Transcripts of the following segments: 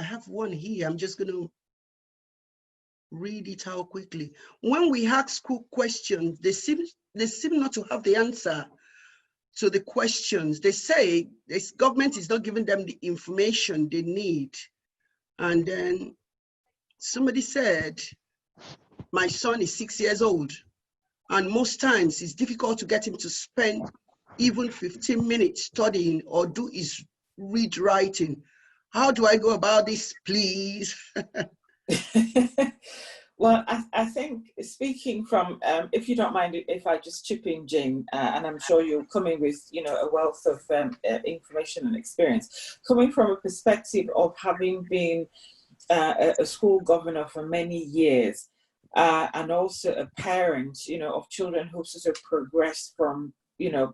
I have one here. I'm just going to read it out quickly. When we ask school questions, they seem not to have the answer to the questions. They say this government is not giving them the information they need. And then somebody said, my son is 6 years old, and most times it's difficult to get him to spend even 15 minutes studying or do his read writing. How do I go about this, please? Well, I think speaking from, if you don't mind, if I just chip in, Jane, and I'm sure you're coming with, a wealth of information and experience, coming from a perspective of having been a school governor for many years, and also a parent, of children who sort of progressed from,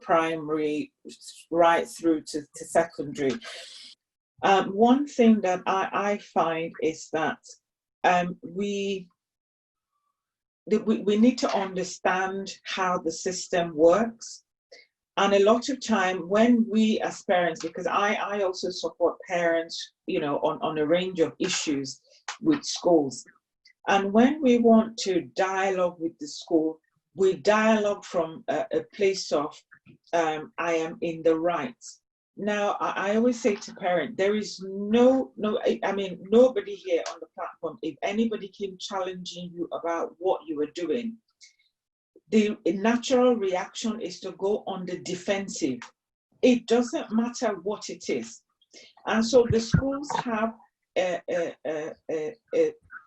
primary right through to secondary. One thing that I find is that we need to understand how the system works. And a lot of time when we as parents, because I also support parents, on a range of issues with schools. And when we want to dialogue with the school, we dialogue from a place of, I am in the right. Now, I always say to parents, there is nobody here on the platform, if anybody came challenging you about what you were doing, the natural reaction is to go on the defensive. It doesn't matter what it is. And so the schools have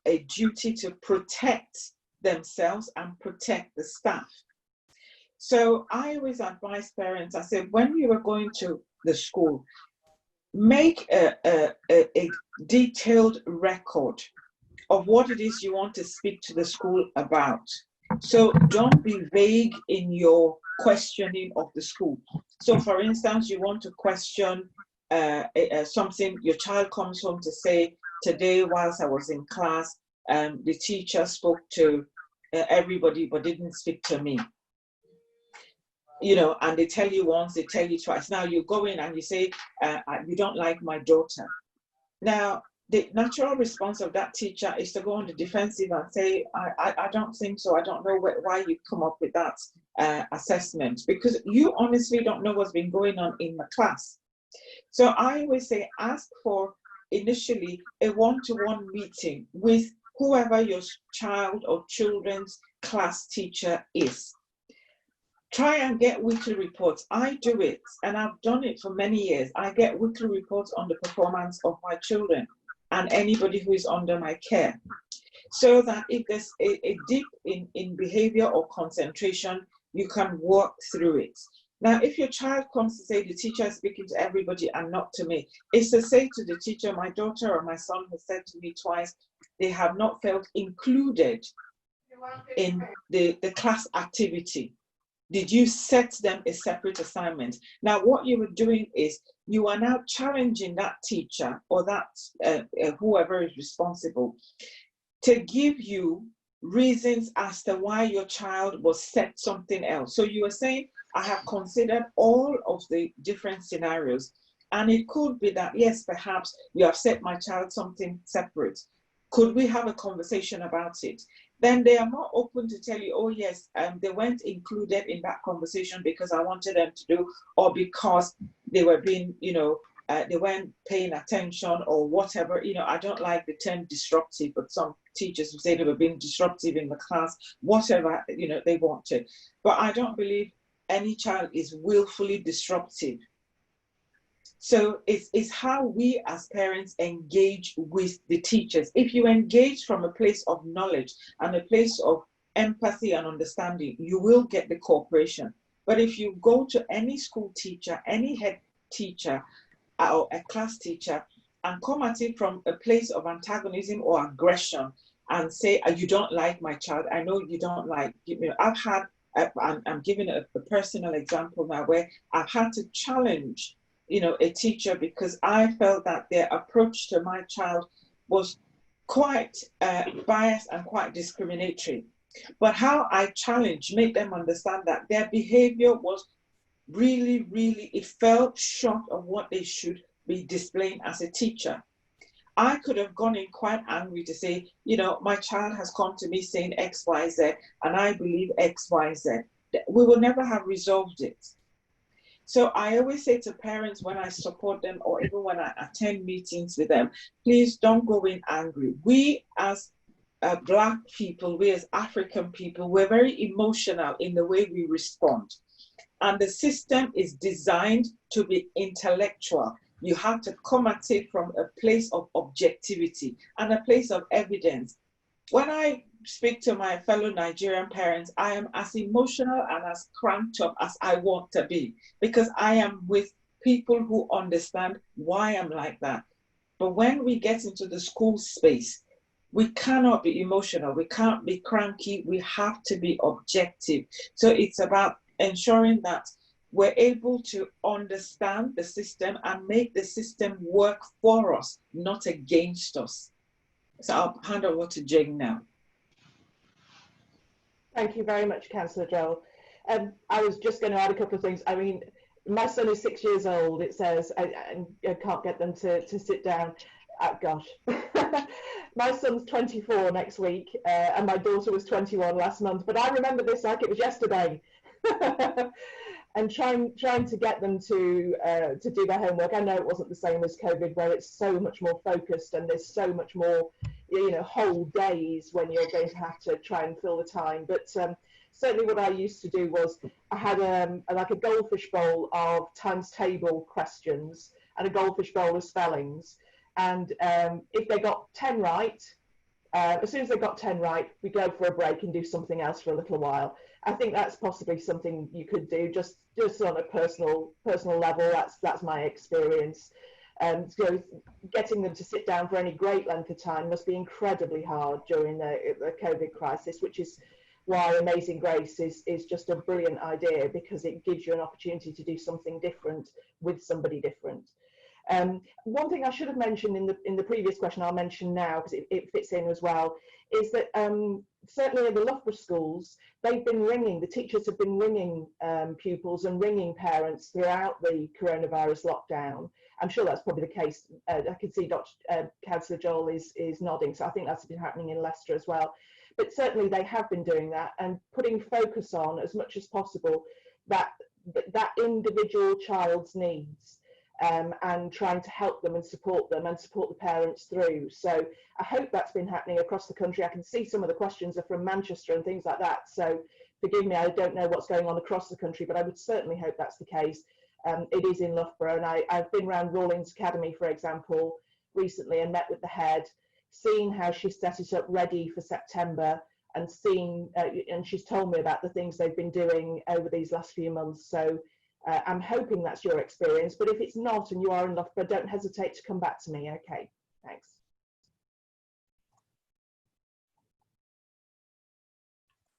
a duty to protect themselves and protect the staff. So I always advise parents, I say, when you are going to the school, make a detailed record of what it is you want to speak to the school about. So don't be vague in your questioning of the school. So for instance, you want to question something, your child comes home to say, today whilst I was in class, the teacher spoke to everybody but didn't speak to me. And they tell you once, they tell you twice. Now you go in and you say, you don't like my daughter. Now, the natural response of that teacher is to go on the defensive and say, I don't think so. I don't know why you come up with that assessment, because you honestly don't know what's been going on in the class. So I always say, ask for initially a one-to-one meeting with whoever your child or children's class teacher is. Try and get weekly reports. I do it, and I've done it for many years. I get weekly reports on the performance of my children and anybody who is under my care, so that if there's a dip in behavior or concentration, you can work through it. Now, if your child comes to say the teacher is speaking to everybody and not to me, it's to say to the teacher, my daughter or my son has said to me twice, they have not felt included in the class activity. Did you set them a separate assignment? Now, what you were doing is you are now challenging that teacher or that whoever is responsible to give you reasons as to why your child was set something else. So you are saying, I have considered all of the different scenarios, and it could be that, yes, perhaps you have set my child something separate. Could we have a conversation about it? Then they are more open to tell you, oh yes, they weren't included in that conversation because I wanted them to do, or because they were being, they weren't paying attention or whatever. I don't like the term disruptive, but some teachers would say they were being disruptive in the class, whatever, they wanted. But I don't believe any child is willfully disruptive. So it's how we as parents engage with the teachers. If you engage from a place of knowledge and a place of empathy and understanding, you will get the cooperation. But if you go to any school teacher, any head teacher or a class teacher and come at it from a place of antagonism or aggression and say, you don't like my child, I know you don't like, I've had, I'm giving a personal example now where I've had to challenge a teacher because I felt that their approach to my child was quite biased and quite discriminatory. But how I challenged, made them understand that their behavior was really, it fell short of what they should be displaying as a teacher. I could have gone in quite angry to say, you know, my child has come to me saying X, Y, Z, and I believe X, Y, Z. We will never have resolved it. So I always say to parents when I support them, or even when I attend meetings with them, please don't go in angry. We as Black people, we as African people, we're very emotional in the way we respond. And the system is designed to be intellectual. You have to come at it from a place of objectivity and a place of evidence. When I speak to my fellow Nigerian parents, I am as emotional and as cranked up as I want to be, because I am with people who understand why I'm like that. But when we get into the school space, we cannot be emotional, we can't be cranky, we have to be objective. So it's about ensuring that we're able to understand the system and make the system work for us, not against us. So I'll hand over to Jane now. Thank you very much, Councillor Joel. I was just going to add a couple of things. I mean, my son is 6 years old. It says I can't get them to sit down. Gosh, my son's 24 next week, and my daughter was 21 last month. But I remember this like it was yesterday. And trying to get them to do their homework. I know it wasn't the same as COVID, where it's so much more focused and there's so much more, you know, whole days when you're going to have to try and fill the time. But certainly what I used to do was I had like a goldfish bowl of times table questions and a goldfish bowl of spellings. And if they got 10 right, as soon as they got 10 right, we go for a break and do something else for a little while. I think that's possibly something you could do just on a personal level. That's my experience. So getting them to sit down for any great length of time must be incredibly hard during the COVID crisis, which is why Amazing Grace is just a brilliant idea, because it gives you an opportunity to do something different with somebody different. One thing I should have mentioned in the previous question, I'll mention now because it fits in as well, is that certainly in the Loughborough schools, they've been ringing, the teachers have been ringing pupils and ringing parents throughout the coronavirus lockdown. I'm sure that's probably the case. I can see Councillor Joel is nodding, so I think that's been happening in Leicester as well. But certainly they have been doing that and putting focus on as much as possible that individual child's needs. And trying to help them and support the parents through. So I hope that's been happening across the country. I can see some of the questions are from Manchester and things like that. So forgive me, I don't know what's going on across the country, but I would certainly hope that's the case. It is in Loughborough, and I've been around Rawlings Academy, for example, recently and met with the head, seen how she set it up ready for September, and seen, and she's told me about the things they've been doing over these last few months. So I'm hoping that's your experience, but if it's not and you are in Loughborough, don't hesitate to come back to me. Okay, thanks.